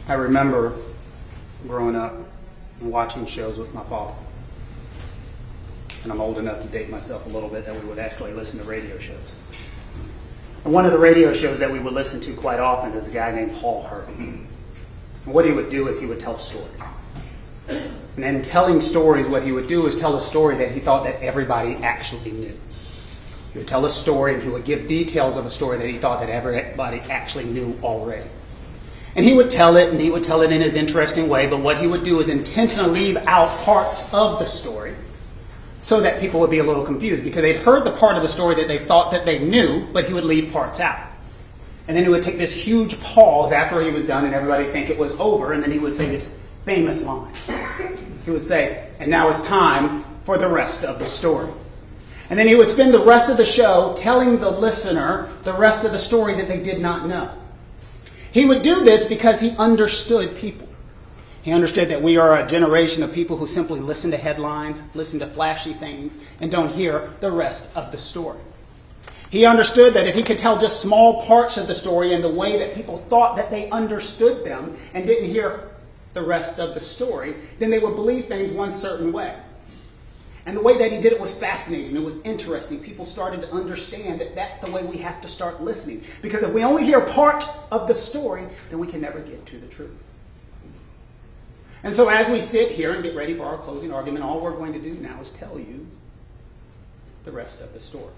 I remember growing up and watching shows with my father. And I'm old enough to date myself a little bit that we would actually listen to radio shows. And one of the radio shows that we would listen to quite often is a guy named Paul Harvey. And what he would do is he would tell stories. And in telling stories, what he would do is tell a story that he thought that everybody actually knew. He would tell a story and he would give details of a story that he thought that everybody actually knew already. And he would tell it, and he would tell it in his interesting way, but what he would do is intentionally leave out parts of the story so that people would be a little confused, because they'd heard the part of the story that they thought that they knew, but he would leave parts out. And then he would take this huge pause after he was done, and everybody think it was over, and then he would say this famous line. He would say, "And now it's time for the rest of the story." And then he would spend the rest of the show telling the listener the rest of the story that they did not know. He would do this because he understood people. He understood that we are a generation of people who simply listen to headlines, listen to flashy things, and don't hear the rest of the story. He understood that if he could tell just small parts of the story in the way that people thought that they understood them and didn't hear the rest of the story, then they would believe things one certain way. And the way that he did it was fascinating. It was interesting. People started to understand that that's the way we have to start listening. Because if we only hear part of the story, then we can never get to the truth. And so as we sit here and get ready for our closing argument, all we're going to do now is tell you the rest of the story.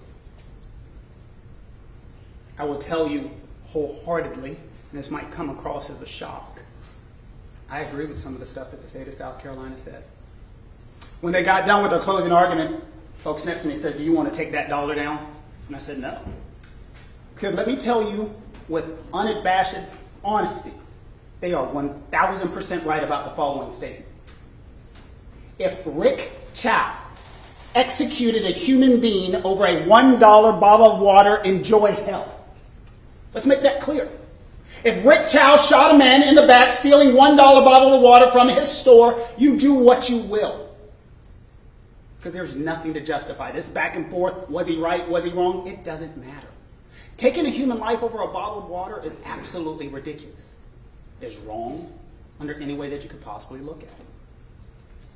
I will tell you wholeheartedly, and this might come across as a shock, I agree with some of the stuff that the state of South Carolina said. When they got done with their closing argument, folks next to me said, "Do you want to take that dollar down?" And I said, "No." Because let me tell you with unabashed honesty, they are 1,000% right about the following statement. If Rick Chow executed a human being over a $1 bottle of water, enjoy hell. Let's make that clear. If Rick Chow shot a man in the back stealing $1 bottle of water from his store, you do what you will. Because there's nothing to justify this back and forth. Was he right? Was he wrong? It doesn't matter. Taking a human life over a bottle of water is absolutely ridiculous. It is wrong under any way that you could possibly look at it.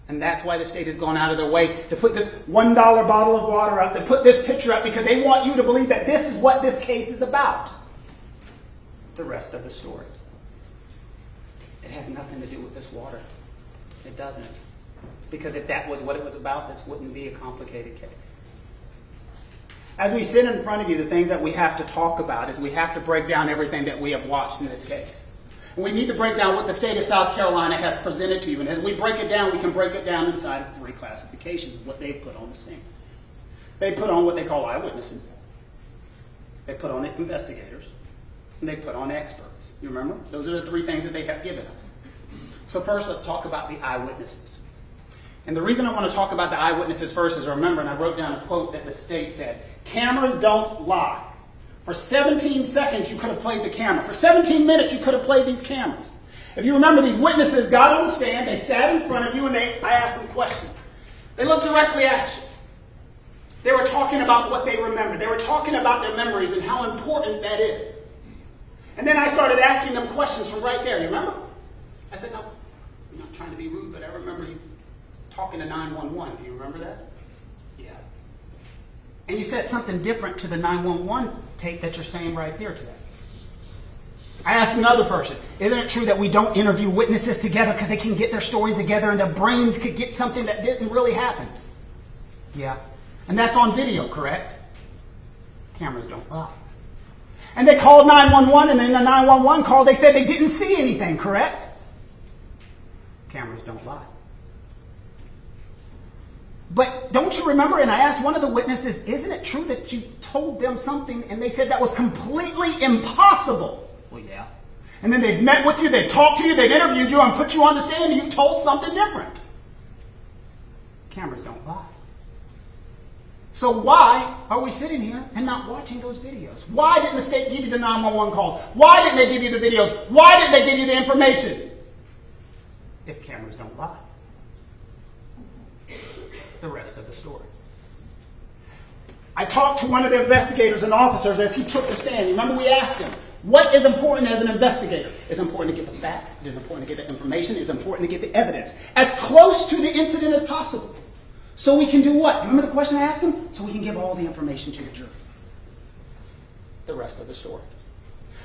And that's why the state has gone out of their way to put this $1 bottle of water up, to put this picture up, because they want you to believe that this is what this case is about. The rest of the story. It has nothing to do with this water. It doesn't. Because if that was what it was about, this wouldn't be a complicated case. As we sit in front of you, the things that we have to talk about is we have to break down everything that we have watched in this case. And we need to break down what the state of South Carolina has presented to you. And as we break it down, we can break it down inside of 3 classifications of what they've put on the scene. They put on what they call eyewitnesses. They put on investigators. And they put on experts. You remember? Those are the 3 things that they have given us. So first, let's talk about the eyewitnesses. And the reason I want to talk about the eyewitnesses first is, remember, and I wrote down a quote that the state said, "Cameras don't lie. For 17 seconds, you could have played the camera. For 17 minutes, you could have played these cameras." If you remember, these witnesses got on the stand, they sat in front of you, and I asked them questions. They looked directly at you. They were talking about what they remembered. They were talking about their memories and how important that is. And then I started asking them questions from right there. You remember? I said, "No, I'm not trying to be rude, but I remember you talking to 911. Do you remember that?" "Yeah." "And you said something different to the 911 tape that you're saying right here today." I asked another person, "Isn't it true that we don't interview witnesses together because they can get their stories together and their brains could get something that didn't really happen?" "Yeah." "And that's on video, correct?" Cameras don't lie. "And they called 911, and in the 911 call they said they didn't see anything, correct?" Cameras don't lie. "But don't you remember," and I asked one of the witnesses, "isn't it true that you told them something and they said that was completely impossible?" "Well, yeah." "And then they've met with you, they've talked to you, they've interviewed you and put you on the stand and you told something different." Cameras don't lie. So why are we sitting here and not watching those videos? Why didn't the state give you the 911 calls? Why didn't they give you the videos? Why didn't they give you the information? If cameras don't lie. The rest of the story. I talked to one of the investigators and officers as he took the stand. Remember, we asked him, What is important as an investigator? It's important to get the facts. It's important to get the information. It's important to get the evidence as close to the incident as possible. So we can do what? Remember the question I asked him? So we can give all the information to the jury. The rest of the story.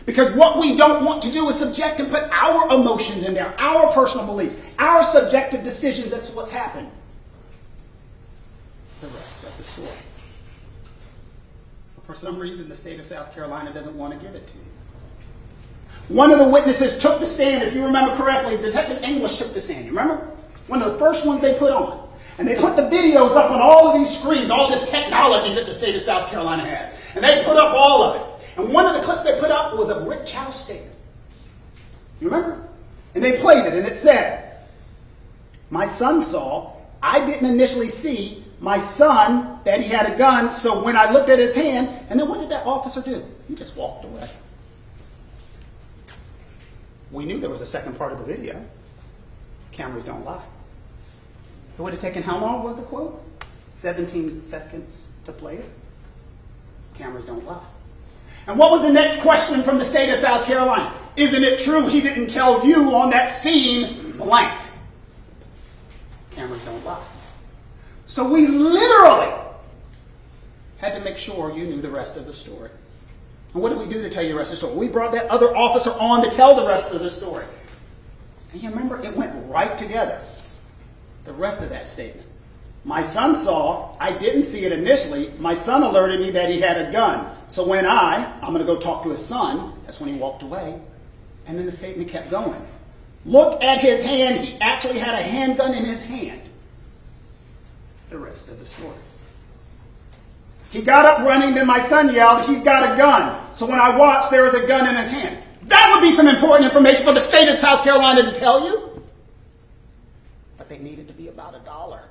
Because what we don't want to do is subject and put our emotions in there, our personal beliefs, our subjective decisions. That's what's happened. The rest of the story. For some reason, the state of South Carolina doesn't want to give it to you. One of the witnesses took the stand, if you remember correctly. Detective English took the stand. You remember? One of the first ones they put on. And they put the videos up on all of these screens, all this technology that the state of South Carolina has. And they put up all of it. And one of the clips they put up was of Rick Chow's statement. You remember? And they played it, and it said, "My son saw, I didn't initially see my son that he had a gun, so when I looked at his hand," and then what did that officer do? He just walked away. We knew there was a second part of the video. Cameras don't lie. It would have taken how long was the quote? 17 seconds to play it. Cameras don't lie. And what was the next question from the state of South Carolina? Isn't it true he didn't tell you on that scene blank? Cameras don't lie. So we literally had to make sure you knew the rest of the story. And what did we do to tell you the rest of the story? We brought that other officer on to tell the rest of the story. And you remember, it went right together. The rest of that statement. "My son saw, I didn't see it initially. My son alerted me that he had a gun. So when I'm going to go talk to his son," that's when he walked away. And then the statement kept going. "Look at his hand. He actually had a handgun in his hand." The rest of the story. "He got up running, then my son yelled, 'He's got a gun.' So when I watched, there was a gun in his hand." That would be some important information for the state of South Carolina to tell you. But they needed to be about $1.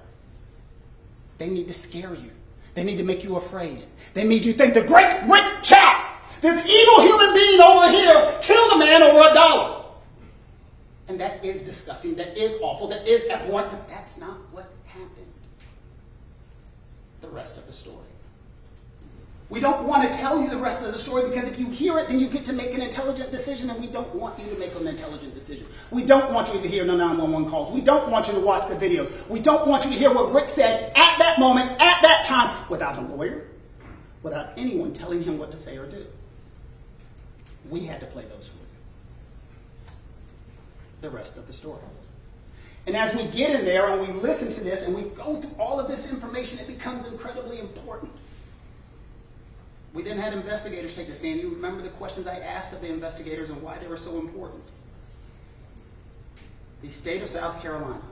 They need to scare you. They need to make you afraid. They made you think the great Rick Chow, this evil human being over here, killed a man over $1. And that is disgusting. That is awful. That is abhorrent. But that's not what happened. The rest of the story. We don't want to tell you the rest of the story because if you hear it, then you get to make an intelligent decision, and we don't want you to make an intelligent decision. We don't want you to hear the 911 calls. We don't want you to watch the videos. We don't want you to hear what Rick said at that moment, at that time, without a lawyer, without anyone telling him what to say or do. We had to play those for you. The rest of the story. And as we get in there and we listen to this and we go through all of this information, it becomes incredibly important. We then had investigators take the stand. You remember the questions I asked of the investigators and why they were so important. The state of South Carolina,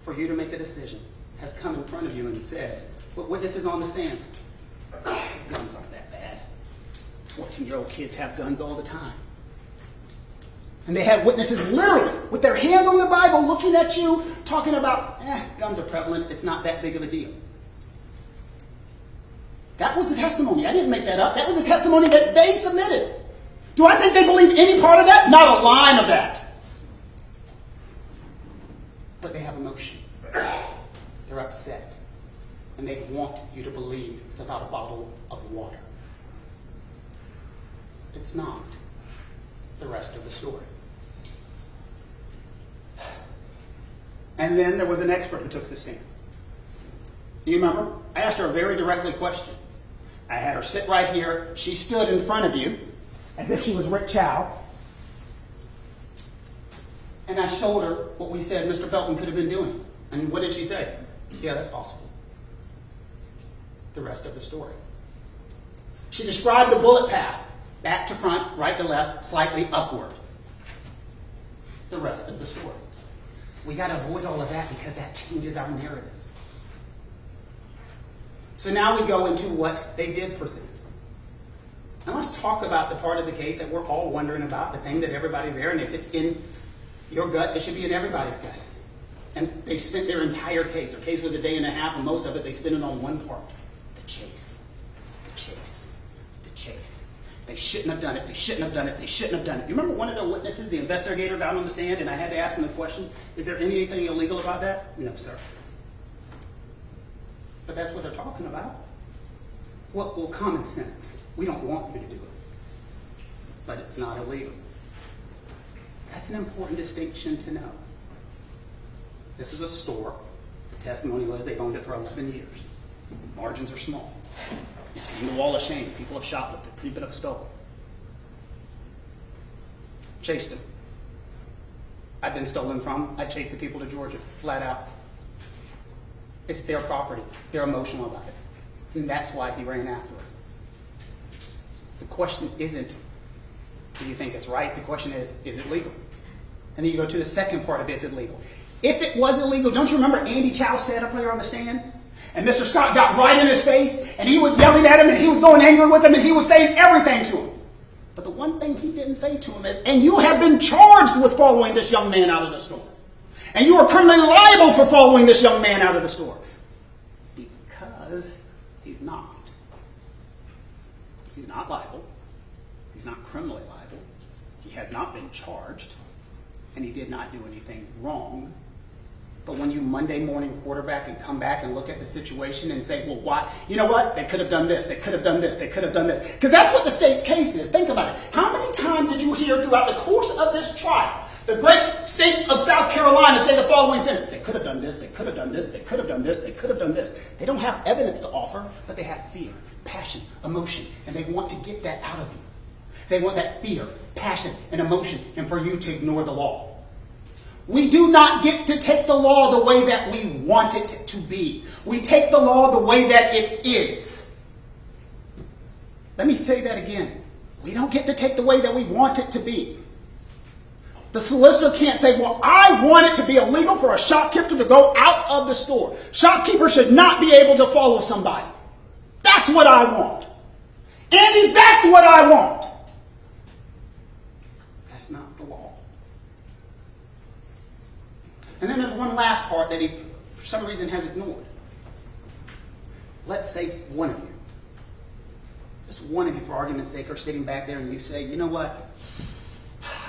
for you to make a decision, has come in front of you and said, "What witnesses on the stand? Guns aren't that bad. 14-year-old kids have guns all the time." And they had witnesses literally with their hands on the Bible looking at you, talking about, guns are prevalent. It's not that big of a deal. That was the testimony. I didn't make that up. That was the testimony that they submitted. Do I think they believe any part of that? Not a line of that. But they have emotion. They're upset. And they want you to believe it's about a bottle of water. It's not the rest of the story. And then there was an expert who took the stand. You remember? I asked her a very directly question. I had her sit right here. She stood in front of you as if she was Rick Chow. And I showed her what we said Mr. Belton could have been doing. And what did she say? Yeah, that's possible. The rest of the story. She described the bullet path. Back to front, right to left, slightly upward. The rest of the story. We got to avoid all of that because that changes our narrative. So now we go into what they did present. And let's talk about the part of the case that we're all wondering about, the thing that everybody's there, and if it's in your gut, it should be in everybody's gut. And they spent their entire case. Their case was a day and a half, and most of it they spent it on one part. The chase. The chase. The chase. They shouldn't have done it. They shouldn't have done it. They shouldn't have done it. You remember one of the witnesses, the investigator, got on the stand, and I had to ask him the question, is there anything illegal about that? No, sir. But that's what they're talking about. Well, common sense. We don't want you to do it. but it's not illegal. That's an important distinction to know. This is a store. The testimony was they've owned it for 11 years. Margins are small. You've seen the wall of shame. People have shoplifted. People have stolen. Chased them. I've been stolen from. I chased the people to Georgia, flat out. It's their property. They're emotional about it. And that's why he ran after it. The question isn't, do you think it's right? The question is it legal? And then you go to the second part of it's illegal. If it was illegal, don't you remember Andy Chow sat up there on the stand? And Mr. Scott got right in his face, and he was yelling at him, and he was going angry with him, and he was saying everything to him. But the one thing he didn't say to him is, and you have been charged with following this young man out of the store. And you are criminally liable for following this young man out of the store. Because he's not. He's not liable. He's not criminally liable. He has not been charged. And he did not do anything wrong. But when you Monday morning quarterback and come back and look at the situation and say, well, why? You know what? They could have done this. They could have done this. They could have done this. Because that's what the state's case is. Think about it. How many times did you hear throughout the course of this trial the great state of South Carolina say the following sentence? They could have done this. They could have done this. They could have done this. They could have done this. They don't have evidence to offer, but they have fear, passion, emotion, and they want to get that out of you. They want that fear, passion, and emotion, and for you to ignore the law. We do not get to take the law the way that we want it to be. We take the law the way that it is. Let me say that again. We don't get to take the way that we want it to be. The solicitor can't say, well, I want it to be illegal for a shopkeeper to go out of the store. Shopkeepers should not be able to follow somebody. That's what I want. Andy, that's what I want. That's not the law. And then there's one last part that he, for some reason, has ignored. Let's say one of you, just one of you for argument's sake, are sitting back there and you say, you know what?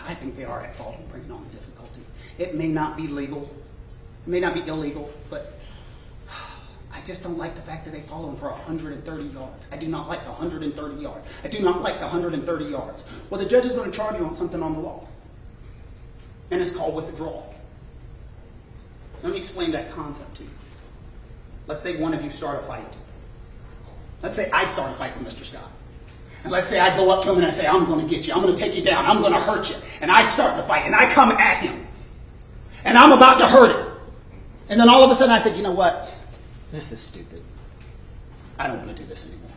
I think they are at fault in bringing on the difficulty. It may not be legal. It may not be illegal, but I just don't like the fact that they follow him for 130 yards. I do not like the 130 yards. I do not like the 130 yards. Well, the judge is going to charge you on something on the law. And it's called withdrawal. Let me explain that concept to you. Let's say one of you start a fight. Let's say I start a fight with Mr. Scott. And let's say I go up to him and I say, I'm going to get you. I'm going to take you down. I'm going to hurt you. And I start the fight and I come at him. And I'm about to hurt him. And then all of a sudden I said, you know what? This is stupid. I don't want to do this anymore.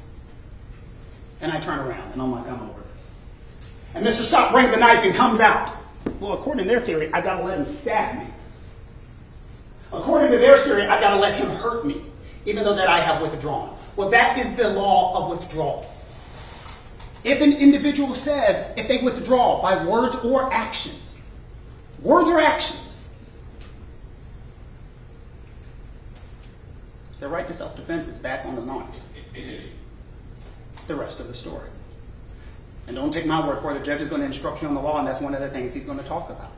And I turn around and I'm like, I'm over this. And Mr. Scott brings a knife and comes out. Well, according to their theory, I got to let him stab me. According to their theory, I got to let him hurt me, even though that I have withdrawn. Well, that is the law of withdrawal. If an individual says, if they withdraw by words or actions, their right to self-defense is back on the line. The rest of the story. And don't take my word for it. The judge is going to instruct you on the law, and that's one of the things he's going to talk about.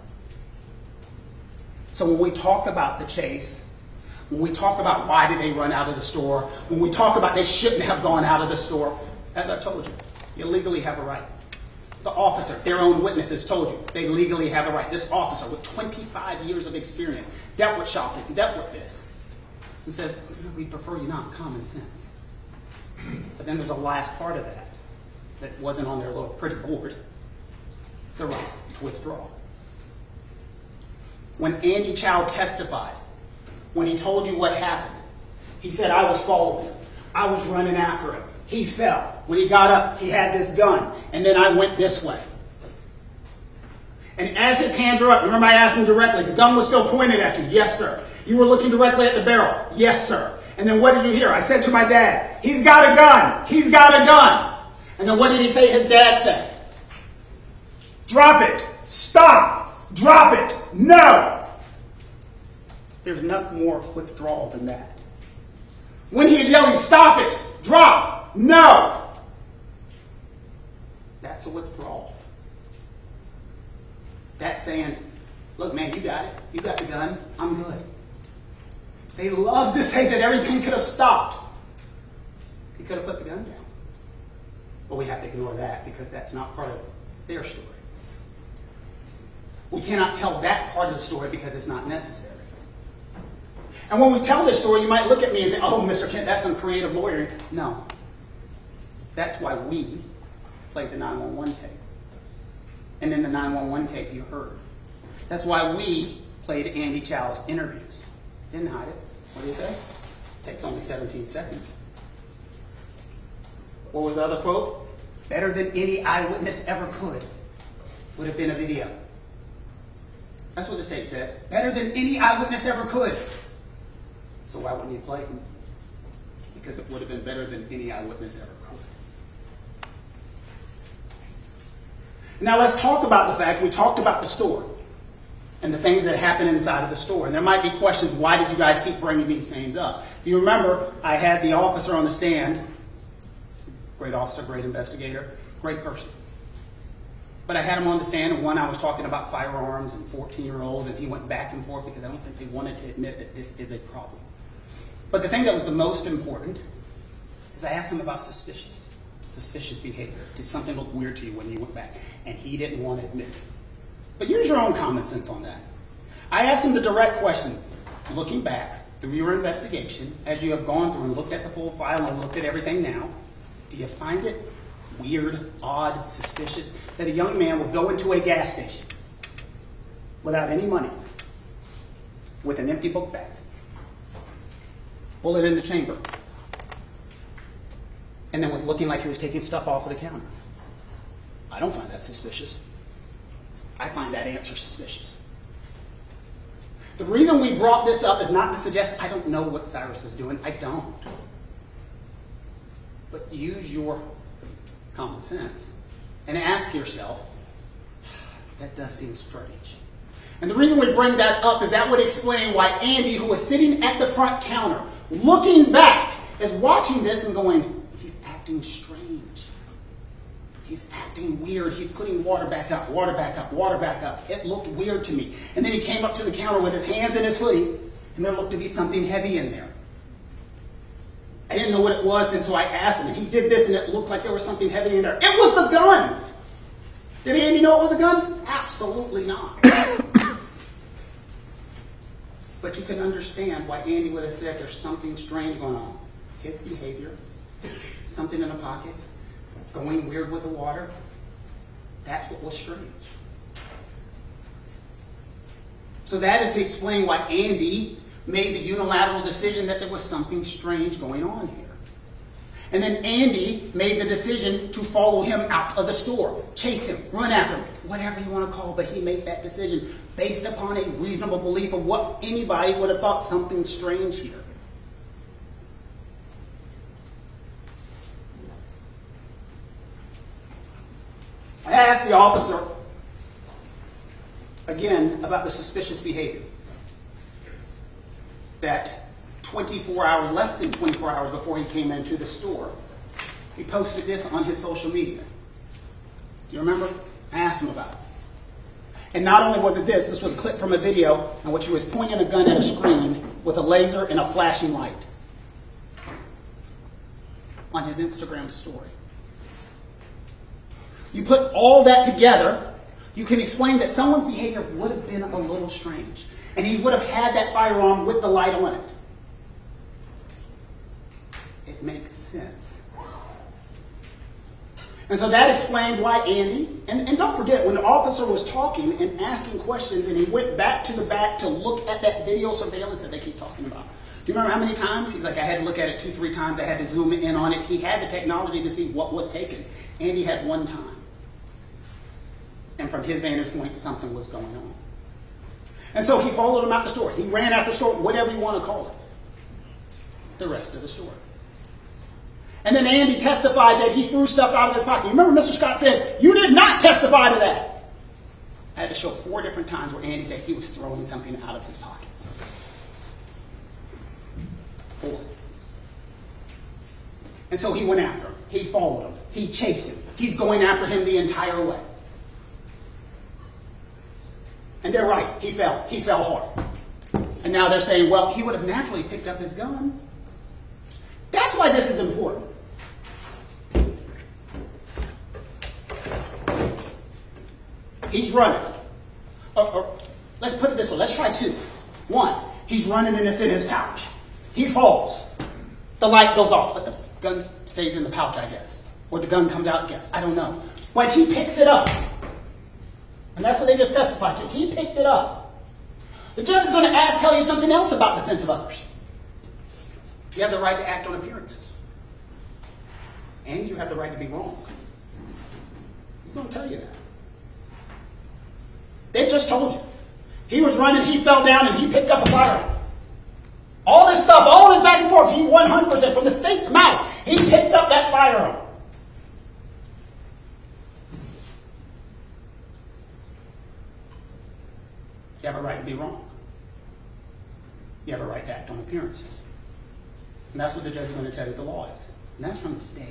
So when we talk about the chase, when we talk about why did they run out of the store, when we talk about they shouldn't have gone out of the store, as I've told you, you legally have a right. The officer, their own witnesses told you, they legally have a right. This officer with 25 years of experience, dealt with shoplifting, dealt with this, and says, we prefer you not, common sense. But then there's a last part of that wasn't on their little pretty board, the right to withdraw. When Andy Chow testified, when he told you what happened, he said, I was following him. I was running after him. He fell. When he got up, he had this gun. And then I went this way. And as his hands were up, remember I asked him directly, the gun was still pointed at you. Yes, sir. You were looking directly at the barrel. Yes, sir. And then what did you hear? I said to my dad, he's got a gun. He's got a gun. And then what did he say his dad said? Drop it. Stop. Drop it. No. There's nothing more withdrawal than that. When he's yelling, stop it. Drop. No. That's a withdrawal. That's saying, look, man, you got it. You got the gun. I'm good. They love to say that everything could have stopped. He could have put the gun down. But we have to ignore that because that's not part of their story. We cannot tell that part of the story because it's not necessary. And when we tell this story, you might look at me and say, oh, Mr. Kent, that's some creative lawyering. No. That's why we played the 911 tape. And in the 911 tape, you heard. That's why we played Andy Chow's interviews. Didn't hide it. What do you say? Takes only 17 seconds. What was the other quote? Better than any eyewitness ever could would have been a video. That's what the state said. Better than any eyewitness ever could. So why wouldn't you play them? Because it would have been better than any eyewitness ever could. Now let's talk about the fact we talked about the store and the things that happen inside of the store. And there might be questions, why did you guys keep bringing these things up? If you remember, I had the officer on the stand. Great officer, great investigator, great person. But I had him on the stand, and one, I was talking about firearms and 14-year-olds, and he went back and forth because I don't think they wanted to admit that this is a problem. But the thing that was the most important is I asked him about suspicious behavior. Did something look weird to you when you went back? And he didn't want to admit it. But use your own common sense on that. I asked him the direct question, looking back through your investigation, as you have gone through and looked at the full file and looked at everything now, do you find it weird, odd, suspicious that a young man would go into a gas station without any money, with an empty book bag, bullet in the chamber, and then was looking like he was taking stuff off of the counter? I don't find that suspicious. I find that answer suspicious. The reason we brought this up is not to suggest I don't know what Cyrus was doing. I don't. But use your common sense and ask yourself, that does seem strange. And the reason we bring that up is that would explain why Andy, who was sitting at the front counter, looking back, is watching this and going, he's acting strange. He's acting weird. He's putting water back up, water back up, water back up. It looked weird to me. And then he came up to the counter with his hands in his hoodie, and there looked to be something heavy in there. I didn't know what it was, and so I asked him, and he did this, and it looked like there was something heavy in there. It was the gun! Did Andy know it was a gun? Absolutely not. But you can understand why Andy would have said there's something strange going on. His behavior, something in the pocket, going weird with the water, that's what was strange. So that is to explain why Andy made the unilateral decision that there was something strange going on here. And then Andy made the decision to follow him out of the store, chase him, run after him, whatever you want to call it, but he made that decision based upon a reasonable belief of what anybody would have thought something strange here. I asked the officer, again, about the suspicious behavior. That 24 hours, less than 24 hours before he came into the store, he posted this on his social media. Do you remember? I asked him about it. And not only was it this was a clip from a video in which he was pointing a gun at a screen with a laser and a flashing light on his Instagram story. You put all that together, you can explain that someone's behavior would have been a little strange. And he would have had that firearm with the light on it. It makes sense. And so that explains why Andy, and don't forget, when the officer was talking and asking questions and he went back to the back to look at that video surveillance that they keep talking about. Do you remember how many times? He's like, I had to look at it 2-3 times. I had to zoom in on it. He had the technology to see what was taken. Andy had one time. And from his vantage point, something was going on. And so he followed him out the store. He ran after the store, whatever you want to call it. The rest of the store. And then Andy testified that he threw stuff out of his pocket. You remember Mr. Scott said, you did not testify to that. I had to show 4 different times where Andy said he was throwing something out of his pockets. 4. And so he went after him. He followed him. He chased him. He's going after him the entire way. And they're right. He fell. He fell hard. And now they're saying, well, he would have naturally picked up his gun. That's why this is important. he's running. Or let's put it this way. Let's try two. One, he's running and it's in his pouch. He falls. The light goes off, but the gun stays in the pouch, I guess. Or the gun comes out, I guess. I don't know. But he picks it up. And that's what they just testified to. He picked it up. The judge is going to tell you something else about defense of others. You have the right to act on appearances. And you have the right to be wrong. He's going to tell you that. They just told you. He was running, he fell down, and he picked up a firearm. All this stuff, all this back and forth, he 100% from the state's mouth, he picked up that firearm. You have a right to be wrong. You have a right to act on appearances. And that's what the judge is going to tell you the law is. And that's from the state.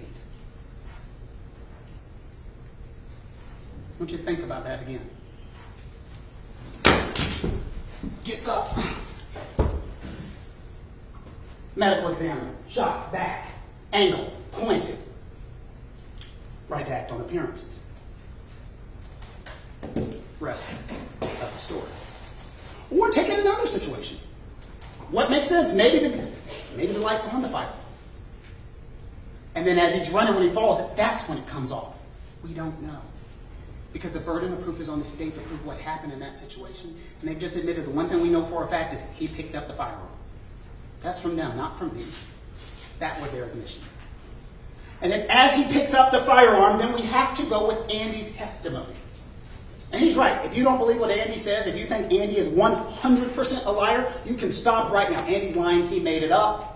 I want you to think about that again. Gets up. Medical examiner. Shot. Back. Angle. Pointed. Right to act on appearances. Rest of the story. Or take it another situation. What makes sense? Maybe the light's on the fire. And then as he's running, when he falls, that's when it comes off. We don't know. Because the burden of proof is on the state to prove what happened in that situation. And they've just admitted the one thing we know for a fact is he picked up the firearm. That's from them, not from me. That was their admission. And then as he picks up the firearm, then we have to go with Andy's testimony. And he's right. If you don't believe what Andy says, if you think Andy is 100% a liar, you can stop right now. Andy's lying. He made it up.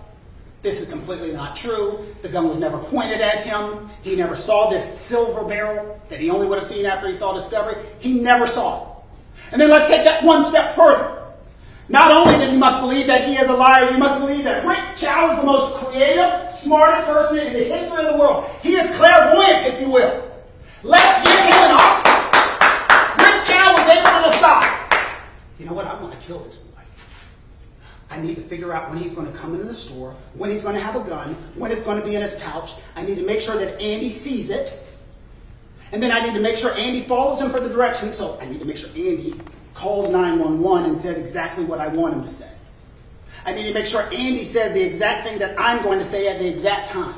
This is completely not true. The gun was never pointed at him. He never saw this silver barrel that he only would have seen after he saw Discovery. He never saw it. And then let's take that one step further. Not only that you must believe that he is a liar, you must believe that Rick Chow is the most creative, smartest person in the history of the world. He is clairvoyant, if you will. Let's give him an Oscar. Rick Chow was able to decide, you know what, I want to kill this boy. I need to figure out when he's going to come into the store, when he's going to have a gun, when it's going to be in his pouch. I need to make sure that Andy sees it. And then I need to make sure Andy follows him for the direction. So I need to make sure Andy calls 911 and says exactly what I want him to say. I need to make sure Andy says the exact thing that I'm going to say at the exact time.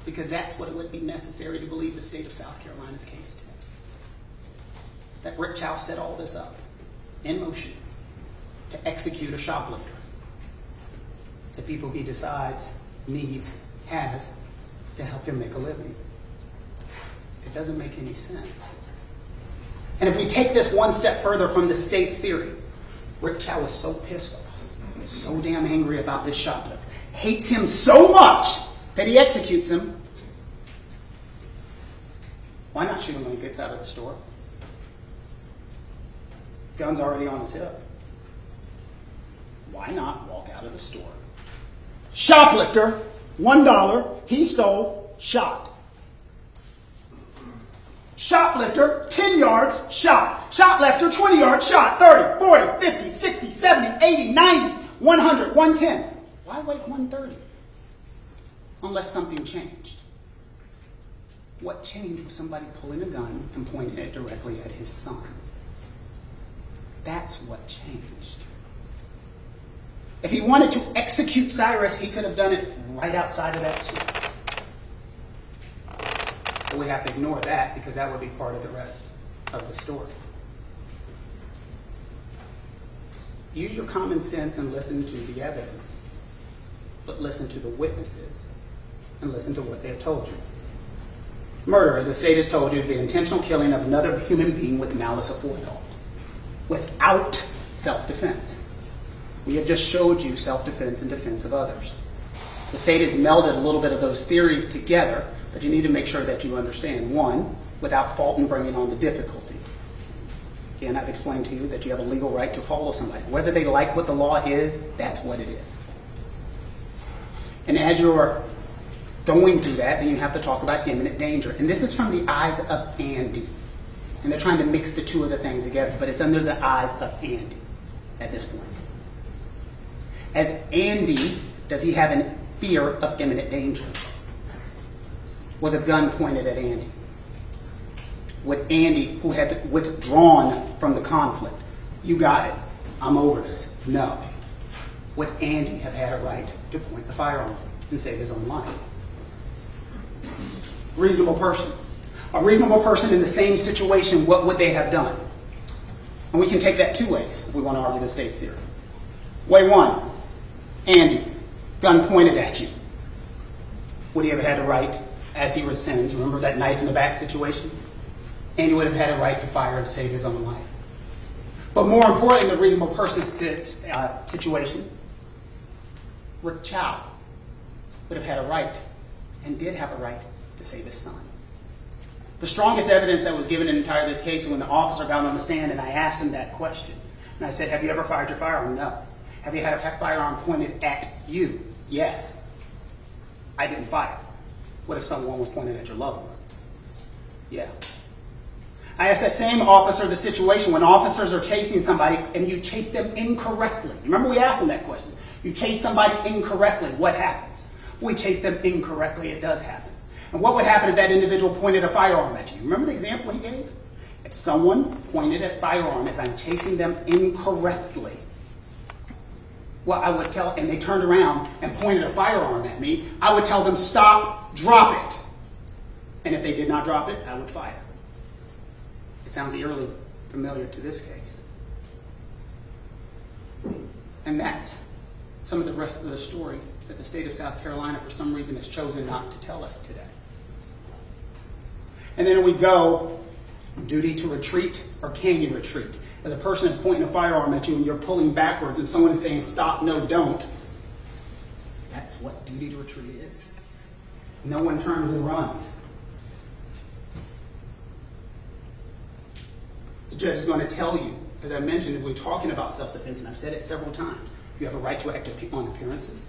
Because that's what it would be necessary to believe the state of South Carolina's case today. That Rick Chow set all this up in motion to execute a shoplifter. The people he decides, needs, has to help him make a living. It doesn't make any sense. And if we take this one step further from the state's theory, Rick Chow is so pissed off, so damn angry about this shoplifter, hates him so much that he executes him. Why not shoot him when he gets out of the store? Gun's already on his hip. Why not walk out of the store? Shoplifter, $1, he stole, shot. Shoplifter, 10 yards, shot. Shoplifter, 20 yards, shot. 30, 40, 50, 60, 70, 80, 90, 100, 110. Why wait 130? Unless something changed. What changed was somebody pulling a gun and pointing it directly at his son. That's what changed. If he wanted to execute Cyrus, he could have done it right outside of that store. But we have to ignore that because that would be part of the rest of the story. Use your common sense and listen to the evidence, but listen to the witnesses and listen to what they have told you. Murder, as the state has told you, is the intentional killing of another human being with malice aforethought, without self-defense. We have just showed you self-defense and defense of others. The state has melded a little bit of those theories together, but you need to make sure that you understand. One, without fault and bringing on the difficulty. Again, I've explained to you that you have a legal right to follow somebody. Whether they like what the law is, that's what it is. And as you're going through that, then you have to talk about imminent danger. And this is from the eyes of Andy. And they're trying to mix the two of the things together, but it's under the eyes of Andy at this point. As Andy, does he have a fear of imminent danger? Was a gun pointed at Andy? Would Andy, who had withdrawn from the conflict, you got it, I'm over this? No. Would Andy have had a right to point the firearm and save his own life? Reasonable person. A reasonable person in the same situation, what would they have done? And we can take that two ways if we want to argue the state's theory. Way one, Andy, gun pointed at you. Would he have had a right, as he rescinds, remember that knife in the back situation? Andy would have had a right to fire to save his own life. But more importantly, the reasonable person's situation, Rick Chow would have had a right, and did have a right, to save his son. The strongest evidence that was given in entire this case is when the officer got on the stand and I asked him that question. And I said, have you ever fired your firearm? No. Have you had a firearm pointed at you? Yes. I didn't fire. What if someone was pointed at your loved one? Yeah. I asked that same officer the situation when officers are chasing somebody and you chase them incorrectly. Remember we asked him that question. You chase somebody incorrectly, what happens? We chase them incorrectly, it does happen. And what would happen if that individual pointed a firearm at you? Remember the example he gave? If someone pointed a firearm as I'm chasing them incorrectly, well, I would tell, and they turned around and pointed a firearm at me, I would tell them, stop, drop it. And if they did not drop it, I would fire. It sounds eerily familiar to this case. And that's some of the rest of the story that the state of South Carolina, for some reason, has chosen not to tell us today. And then we go, duty to retreat, or can you retreat? As a person is pointing a firearm at you and you're pulling backwards and someone is saying, stop, no, don't. That's what duty to retreat is. No one turns and runs. The judge is going to tell you, as I mentioned, if we're talking about self-defense, and I've said it several times, you have a right to act on appearances,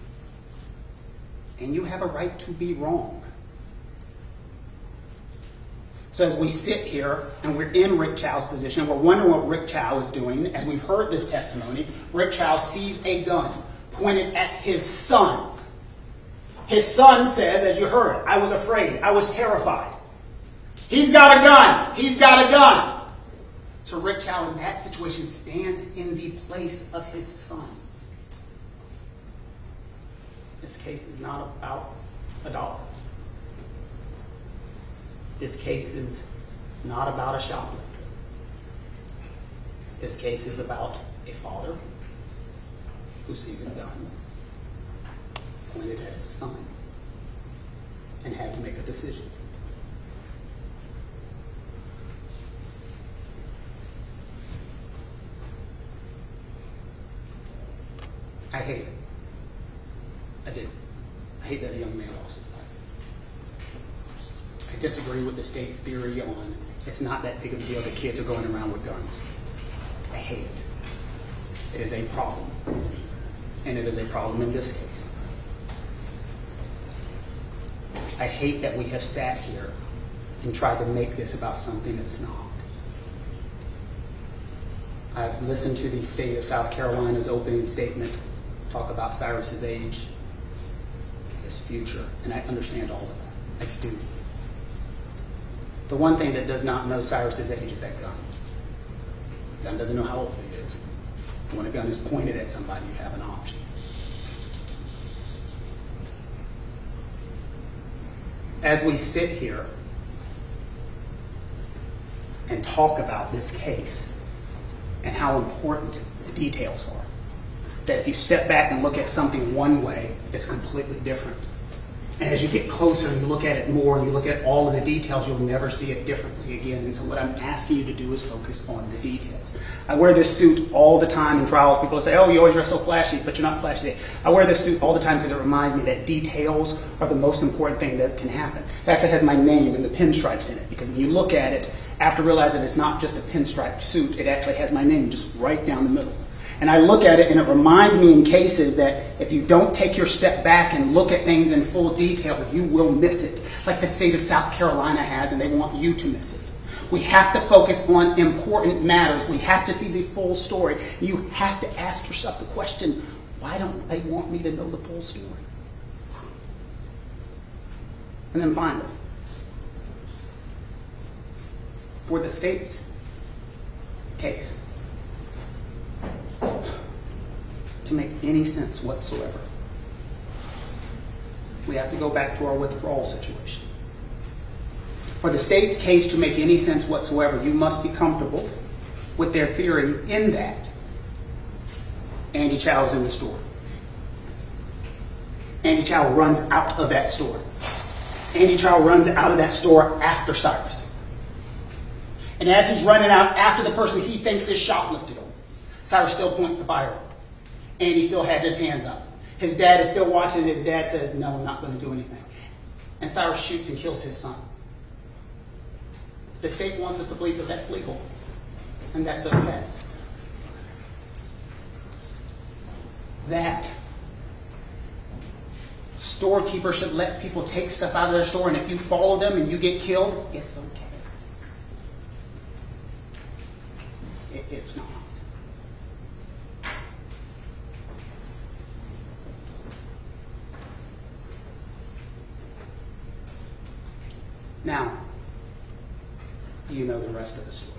and you have a right to be wrong. So as we sit here and we're in Rick Chow's position, and we're wondering what Rick Chow is doing, as we've heard this testimony, Rick Chow sees a gun pointed at his son. His son says, as you heard, I was afraid, I was terrified. He's got a gun, he's got a gun. So Rick Chow in that situation stands in the place of his son. This case is not about a dollar. This case is not about a shoplifter. This case is about a father who sees a gun pointed at his son and had to make a decision. I hate it. I do. I hate that a young man lost his life. I disagree with the state's theory on it's not that big of a deal that kids are going around with guns. I hate it. It is a problem. And it is a problem in this case. I hate that we have sat here and tried to make this about something that's not. I've listened to the state of South Carolina's opening statement talk about Cyrus's age, his future, and I understand all of that. I do. The one thing that does not know Cyrus's age is that gun. The gun doesn't know how old it is. When a gun is pointed at somebody, you have an option. As we sit here and talk about this case and how important the details are, that if you step back and look at something one way, it's completely different. And as you get closer and you look at it more and you look at all of the details, you'll never see it differently again. And so what I'm asking you to do is focus on the details. I wear this suit all the time in trials. People say, oh, you always dress so flashy, but you're not flashy today. I wear this suit all the time because it reminds me that details are the most important thing that can happen. It actually has my name and the pinstripes in it, because when you look at it, after realizing it's not just a pinstripe suit, it actually has my name just right down the middle. And I look at it and it reminds me in cases that if you don't take your step back and look at things in full detail, you will miss it, like the state of South Carolina has, and they want you to miss it. We have to focus on important matters. We have to see the full story. You have to ask yourself the question, why don't they want me to know the full story? And then finally, For the state's case to make any sense whatsoever, we have to go back to our withdrawal situation. For the state's case to make any sense whatsoever, you must be comfortable with their theory in that Andy Chow is in the store. Andy Chow runs out of that store. Andy Chow runs out of that store after Cyrus. And as he's running out after the person he thinks is shoplifted him, Cyrus still points the firearm. Andy still has his hands up. His dad is still watching, and his dad says, no, I'm not going to do anything. And Cyrus shoots and kills his son. The state wants us to believe that that's legal, and that's okay. That storekeeper should let people take stuff out of their store, and if you follow them and you get killed, it's okay. It's not. Now, you know the rest of the story.